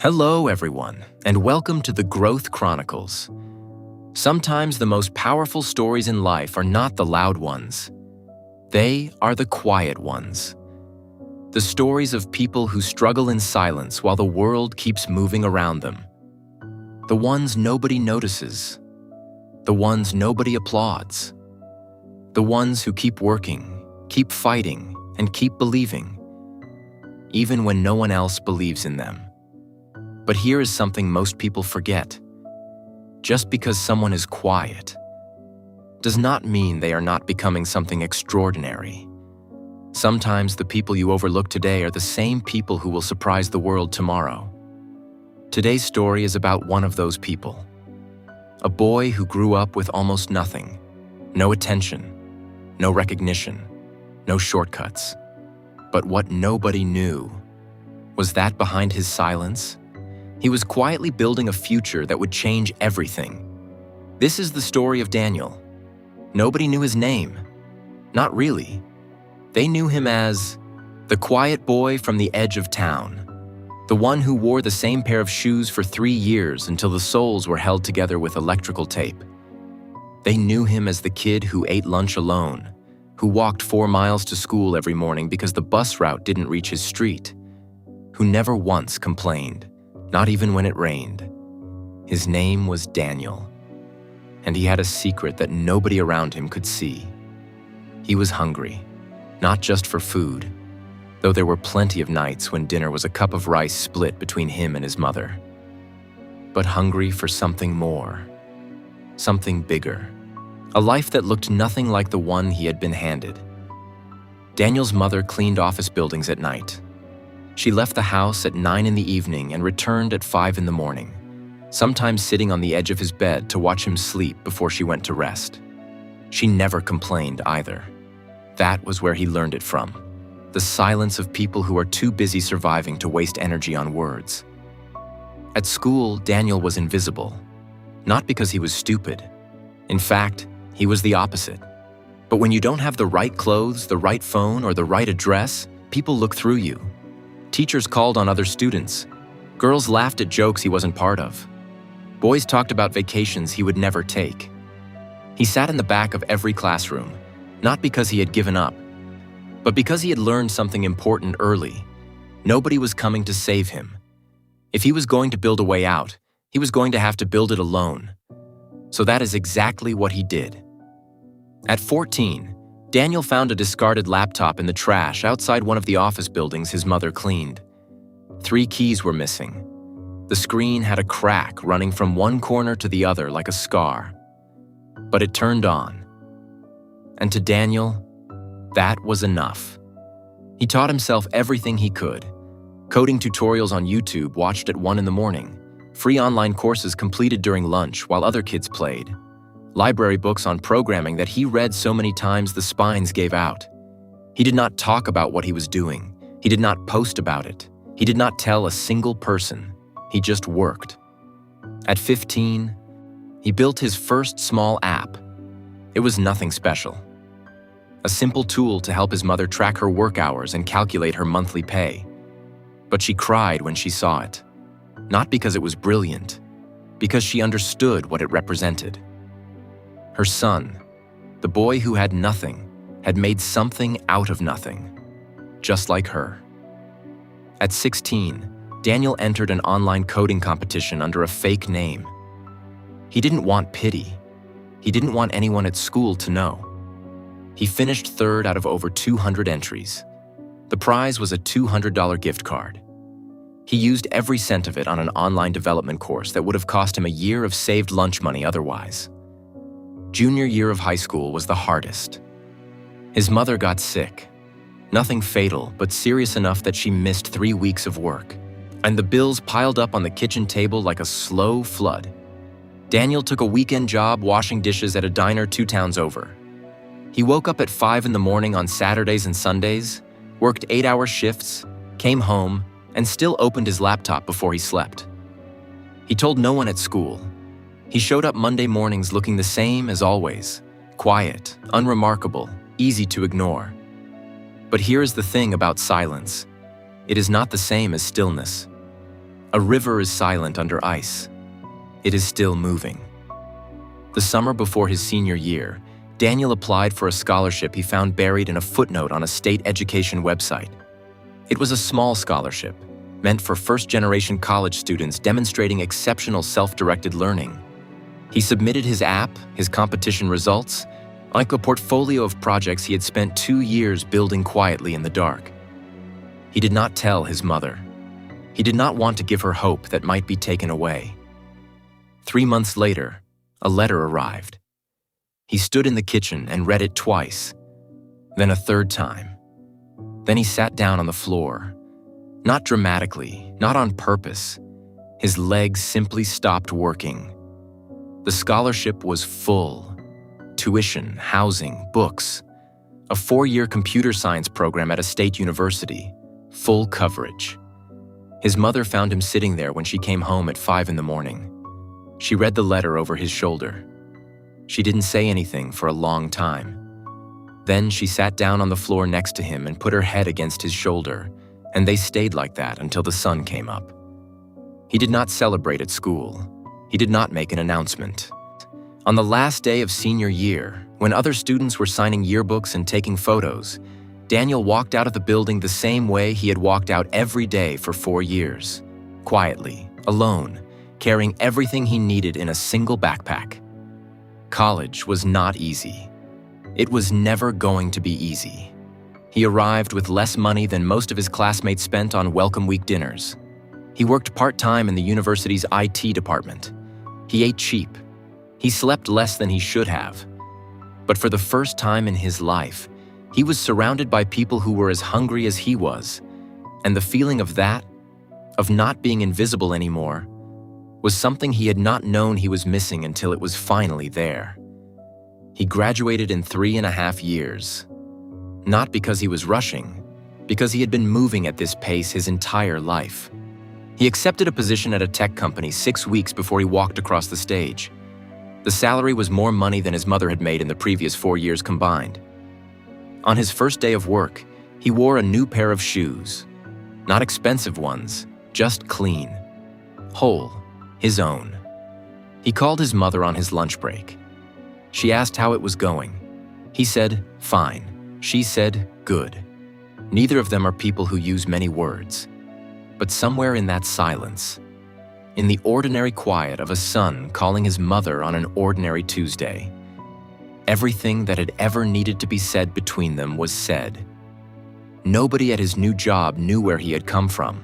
Hello, everyone, and welcome to the Growth Chronicles. Sometimes the most powerful stories in life are not the loud ones. They are the quiet ones. The stories of people who struggle in silence while the world keeps moving around them. The ones nobody notices. The ones nobody applauds. The ones who keep working, keep fighting, and keep believing, even when no one else believes in them. But here is something most people forget. Just because someone is quiet does not mean they are not becoming something extraordinary. Sometimes the people you overlook today are the same people who will surprise the world tomorrow. Today's story is about one of those people. A boy who grew up with almost nothing, no attention, no recognition, no shortcuts. But what nobody knew was that behind his silence, he was quietly building a future that would change everything. This is the story of Daniel. Nobody knew his name. Not really. They knew him as the quiet boy from the edge of town, the one who wore the same pair of shoes for 3 years until the soles were held together with electrical tape. They knew him as the kid who ate lunch alone, who walked 4 miles to school every morning because the bus route didn't reach his street, who never once complained. Not even when it rained. His name was Daniel, and he had a secret that nobody around him could see. He was hungry, not just for food, though there were plenty of nights when dinner was a cup of rice split between him and his mother, but hungry for something more, something bigger, a life that looked nothing like the one he had been handed. Daniel's mother cleaned office buildings at night. She left the house at 9 in the evening and returned at 5 in the morning, sometimes sitting on the edge of his bed to watch him sleep before she went to rest. She never complained either. That was where he learned it from, the silence of people who are too busy surviving to waste energy on words. At school, Daniel was invisible, not because he was stupid. In fact, he was the opposite. But when you don't have the right clothes, the right phone, or the right address, people look through you. Teachers called on other students. Girls laughed at jokes he wasn't part of. Boys talked about vacations he would never take. He sat in the back of every classroom, not because he had given up, but because he had learned something important early. Nobody was coming to save him. If he was going to build a way out, he was going to have to build it alone. So that is exactly what he did. At 14, Daniel found a discarded laptop in the trash outside one of the office buildings his mother cleaned. 3 keys were missing. The screen had a crack running from one corner to the other like a scar. But it turned on. And to Daniel, that was enough. He taught himself everything he could. Coding tutorials on YouTube watched at 1 in the morning. Free online courses completed during lunch while other kids played. Library books on programming that he read so many times the spines gave out. He did not talk about what he was doing. He did not post about it. He did not tell a single person. He just worked. At 15, he built his first small app. It was nothing special. A simple tool to help his mother track her work hours and calculate her monthly pay. But she cried when she saw it. Not because it was brilliant, because she understood what it represented. Her son, the boy who had nothing, had made something out of nothing, just like her. At 16, Daniel entered an online coding competition under a fake name. He didn't want pity. He didn't want anyone at school to know. He finished 3rd out of over 200 entries. The prize was a $200 gift card. He used every cent of it on an online development course that would have cost him a year of saved lunch money otherwise. Junior year of high school was the hardest. His mother got sick. Nothing fatal, but serious enough that she missed 3 weeks of work. And the bills piled up on the kitchen table like a slow flood. Daniel took a weekend job washing dishes at a diner 2 towns over. He woke up at 5 in the morning on Saturdays and Sundays, worked 8-hour shifts, came home, and still opened his laptop before he slept. He told no one at school. He showed up Monday mornings looking the same as always, quiet, unremarkable, easy to ignore. But here is the thing about silence. It is not the same as stillness. A river is silent under ice. It is still moving. The summer before his senior year, Daniel applied for a scholarship he found buried in a footnote on a state education website. It was a small scholarship, meant for first-generation college students demonstrating exceptional self-directed learning. He submitted his app, his competition results, like a portfolio of projects he had spent 2 years building quietly in the dark. He did not tell his mother. He did not want to give her hope that might be taken away. 3 months later, a letter arrived. He stood in the kitchen and read it twice, then a third time. Then he sat down on the floor. Not dramatically, not on purpose. His legs simply stopped working. The scholarship was full. Tuition, housing, books. A 4-year computer science program at a state university. Full coverage. His mother found him sitting there when she came home at 5 in the morning. She read the letter over his shoulder. She didn't say anything for a long time. Then she sat down on the floor next to him and put her head against his shoulder, and they stayed like that until the sun came up. He did not celebrate at school. He did not make an announcement. On the last day of senior year, when other students were signing yearbooks and taking photos, Daniel walked out of the building the same way he had walked out every day for 4 years, quietly, alone, carrying everything he needed in a single backpack. College was not easy. It was never going to be easy. He arrived with less money than most of his classmates spent on welcome week dinners. He worked part-time in the university's IT department. He ate cheap. He slept less than he should have. But for the first time in his life, he was surrounded by people who were as hungry as he was, and the feeling of that, of not being invisible anymore, was something he had not known he was missing until it was finally there. He graduated in 3.5 years. Not because he was rushing, because he had been moving at this pace his entire life. He accepted a position at a tech company 6 weeks before he walked across the stage. The salary was more money than his mother had made in the previous 4 years combined. On his first day of work, he wore a new pair of shoes. Not expensive ones, just clean. Whole, his own. He called his mother on his lunch break. She asked how it was going. He said, fine. She said, good. Neither of them are people who use many words. But somewhere in that silence, in the ordinary quiet of a son calling his mother on an ordinary Tuesday, everything that had ever needed to be said between them was said. Nobody at his new job knew where he had come from.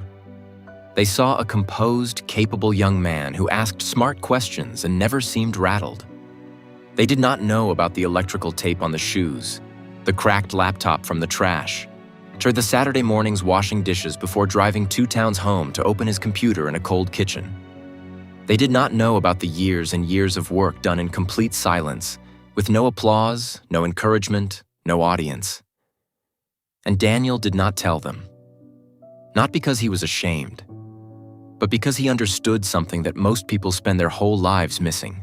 They saw a composed, capable young man who asked smart questions and never seemed rattled. They did not know about the electrical tape on the shoes, the cracked laptop from the trash, or the Saturday mornings washing dishes before driving 2 towns home to open his computer in a cold kitchen. They did not know about the years and years of work done in complete silence, with no applause, no encouragement, no audience. And Daniel did not tell them. Not because he was ashamed, but because he understood something that most people spend their whole lives missing.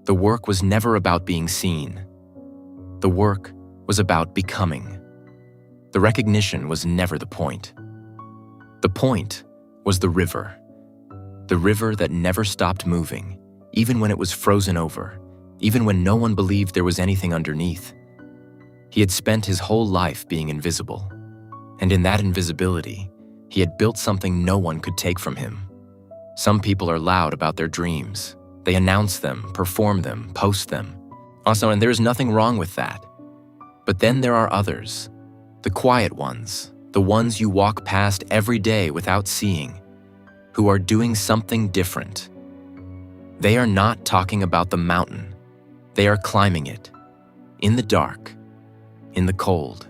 The work was never about being seen. The work was about becoming. The recognition was never the point. The point was the river that never stopped moving, even when it was frozen over, even when no one believed there was anything underneath. He had spent his whole life being invisible, and in that invisibility, he had built something no one could take from him. Some people are loud about their dreams. They announce them, perform them, post them. Also, and there is nothing wrong with that. But then there are others, the quiet ones, the ones you walk past every day without seeing, who are doing something different. They are not talking about the mountain. They are climbing it, in the dark, in the cold,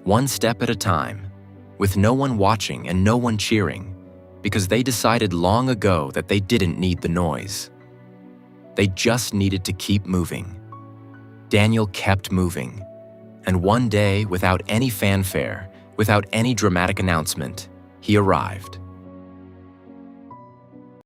one step at a time, with no one watching and no one cheering, because they decided long ago that they didn't need the noise. They just needed to keep moving. Daniel kept moving, and one day, without any fanfare, without any dramatic announcement, he arrived.